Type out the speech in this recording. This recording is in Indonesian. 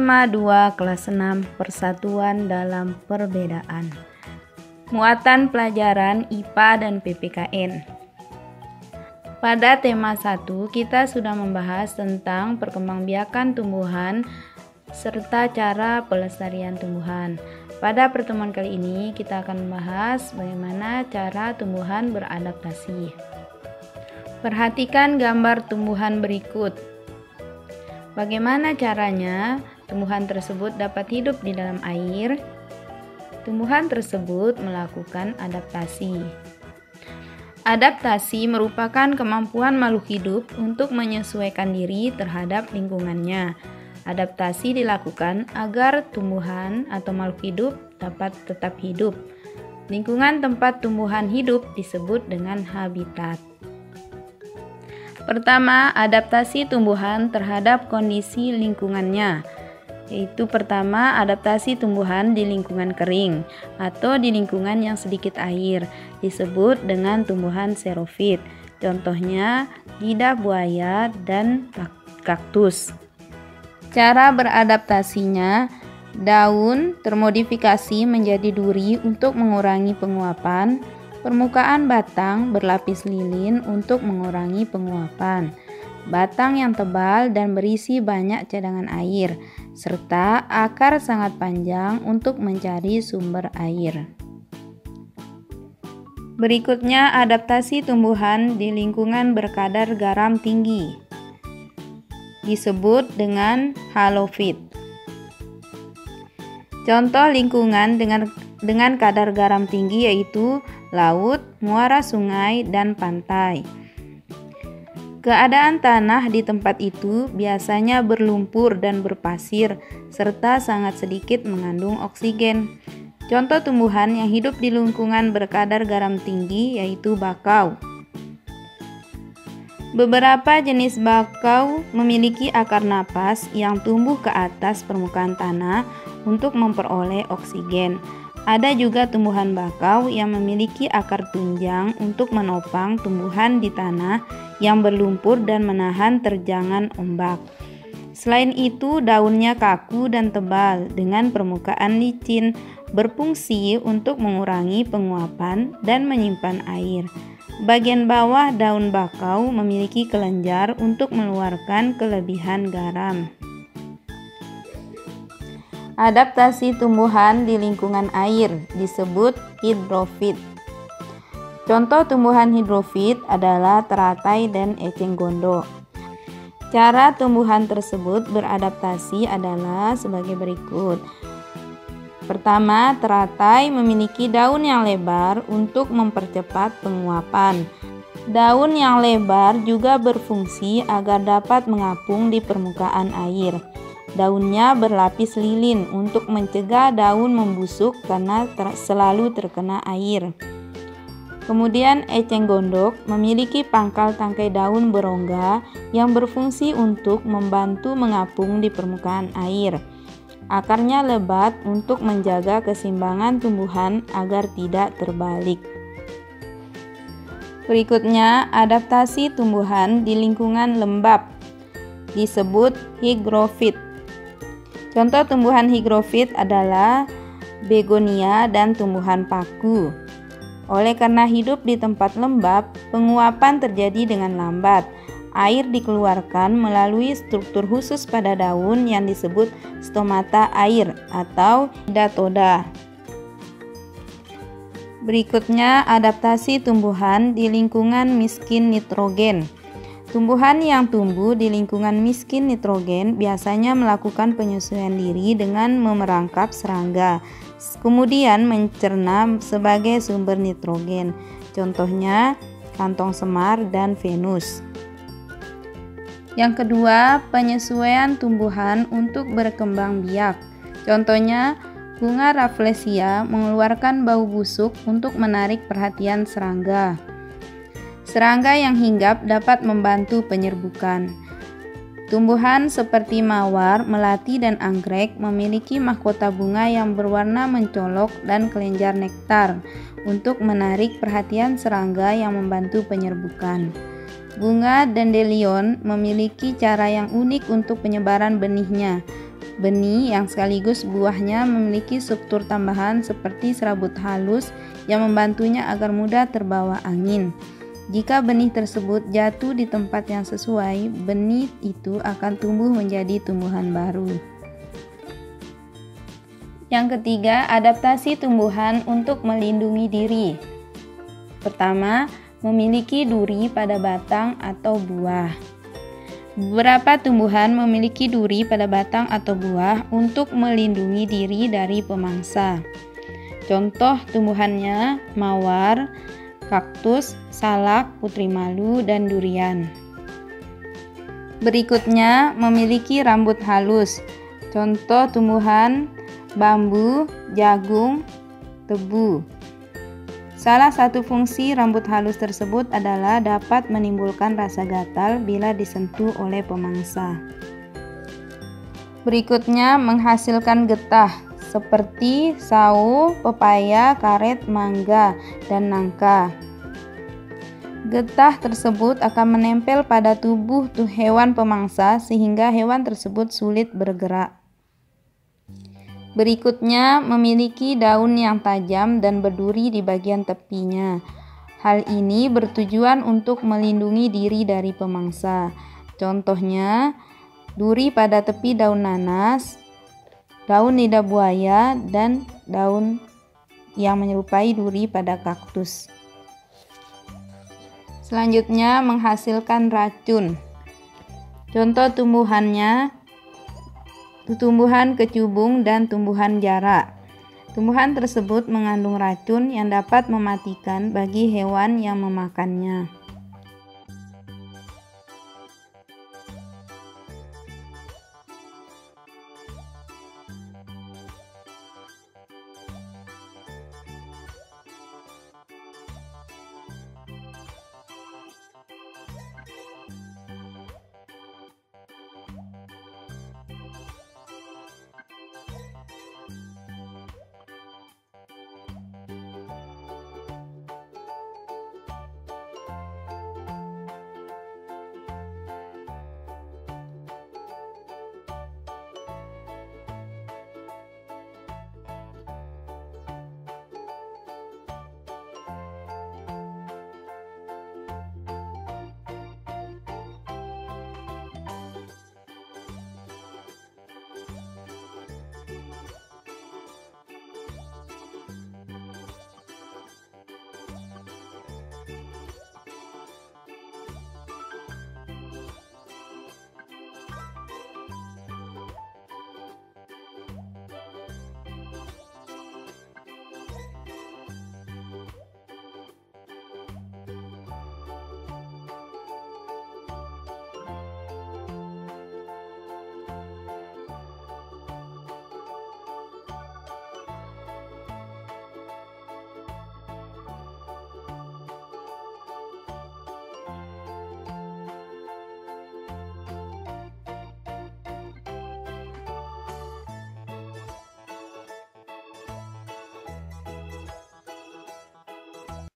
Tema 2 kelas 6 Persatuan dalam Perbedaan. Muatan pelajaran IPA dan PPKN. Pada tema 1 kita sudah membahas tentang perkembangbiakan tumbuhan serta cara pelestarian tumbuhan. Pada pertemuan kali ini kita akan membahas bagaimana cara tumbuhan beradaptasi. Perhatikan gambar tumbuhan berikut. Bagaimana caranya tumbuhan tersebut dapat hidup di dalam air? Tumbuhan tersebut melakukan adaptasi. Adaptasi merupakan kemampuan makhluk hidup untuk menyesuaikan diri terhadap lingkungannya. Adaptasi dilakukan agar tumbuhan atau makhluk hidup dapat tetap hidup. Lingkungan tempat tumbuhan hidup disebut dengan habitat. Pertama, adaptasi tumbuhan terhadap kondisi lingkungannya, yaitu pertama, adaptasi tumbuhan di lingkungan kering atau di lingkungan yang sedikit air, disebut dengan tumbuhan xerofit. Contohnya, lidah buaya dan kaktus. Cara beradaptasinya, daun termodifikasi menjadi duri untuk mengurangi penguapan. Permukaan batang berlapis lilin untuk mengurangi penguapan. Batang yang tebal dan berisi banyak cadangan air, serta akar sangat panjang untuk mencari sumber air. Berikutnya, adaptasi tumbuhan di lingkungan berkadar garam tinggi, disebut dengan halofit. Contoh lingkungan dengan kadar garam tinggi yaitu laut, muara sungai, dan pantai. Keadaan tanah di tempat itu biasanya berlumpur dan berpasir, serta sangat sedikit mengandung oksigen. Contoh tumbuhan yang hidup di lingkungan berkadar garam tinggi yaitu bakau. Beberapa jenis bakau memiliki akar napas yang tumbuh ke atas permukaan tanah untuk memperoleh oksigen. Ada juga tumbuhan bakau yang memiliki akar tunjang untuk menopang tumbuhan di tanah yang berlumpur dan menahan terjangan ombak. Selain itu, daunnya kaku dan tebal dengan permukaan licin, berfungsi untuk mengurangi penguapan dan menyimpan air. Bagian bawah daun bakau memiliki kelenjar untuk mengeluarkan kelebihan garam. Adaptasi tumbuhan di lingkungan air disebut hidrofit. Contoh tumbuhan hidrofit adalah teratai dan eceng gondok. Cara tumbuhan tersebut beradaptasi adalah sebagai berikut. Pertama, teratai memiliki daun yang lebar untuk mempercepat penguapan. Daun yang lebar juga berfungsi agar dapat mengapung di permukaan air. Daunnya berlapis lilin untuk mencegah daun membusuk karena selalu terkena air. Kemudian eceng gondok memiliki pangkal tangkai daun berongga yang berfungsi untuk membantu mengapung di permukaan air. Akarnya lebat untuk menjaga keseimbangan tumbuhan agar tidak terbalik. Berikutnya, adaptasi tumbuhan di lingkungan lembab disebut hygrofit. Contoh tumbuhan hygrofit adalah begonia dan tumbuhan paku. Oleh karena hidup di tempat lembab, penguapan terjadi dengan lambat. Air dikeluarkan melalui struktur khusus pada daun yang disebut stomata air atau hidatoda. Berikutnya, adaptasi tumbuhan di lingkungan miskin nitrogen. Tumbuhan yang tumbuh di lingkungan miskin nitrogen biasanya melakukan penyesuaian diri dengan memerangkap serangga, kemudian mencerna sebagai sumber nitrogen. Contohnya, kantong semar dan Venus. Yang kedua, penyesuaian tumbuhan untuk berkembang biak. Contohnya, bunga rafflesia mengeluarkan bau busuk untuk menarik perhatian serangga. Serangga yang hinggap dapat membantu penyerbukan. Tumbuhan seperti mawar, melati, dan anggrek memiliki mahkota bunga yang berwarna mencolok dan kelenjar nektar untuk menarik perhatian serangga yang membantu penyerbukan. Bunga dandelion memiliki cara yang unik untuk penyebaran benihnya. Benih yang sekaligus buahnya memiliki struktur tambahan seperti serabut halus yang membantunya agar mudah terbawa angin. Jika benih tersebut jatuh di tempat yang sesuai, benih itu akan tumbuh menjadi tumbuhan baru. Yang ketiga, adaptasi tumbuhan untuk melindungi diri. Pertama, memiliki duri pada batang atau buah. Beberapa tumbuhan memiliki duri pada batang atau buah untuk melindungi diri dari pemangsa. Contoh tumbuhannya mawar, kaktus, salak, putri malu, dan durian. Berikutnya, memiliki rambut halus. Contoh tumbuhan bambu, jagung, tebu. Salah satu fungsi rambut halus tersebut adalah dapat menimbulkan rasa gatal bila disentuh oleh pemangsa. Berikutnya, menghasilkan getah seperti sawo, pepaya, karet, mangga, dan nangka. Getah tersebut akan menempel pada tubuh hewan pemangsa sehingga hewan tersebut sulit bergerak. Berikutnya, memiliki daun yang tajam dan berduri di bagian tepinya. Hal ini bertujuan untuk melindungi diri dari pemangsa. Contohnya, duri pada tepi daun nanas, daun lidah buaya, dan daun yang menyerupai duri pada kaktus. Selanjutnya, menghasilkan racun. Contoh tumbuhannya tumbuhan kecubung dan tumbuhan jarak. Tumbuhan tersebut mengandung racun yang dapat mematikan bagi hewan yang memakannya.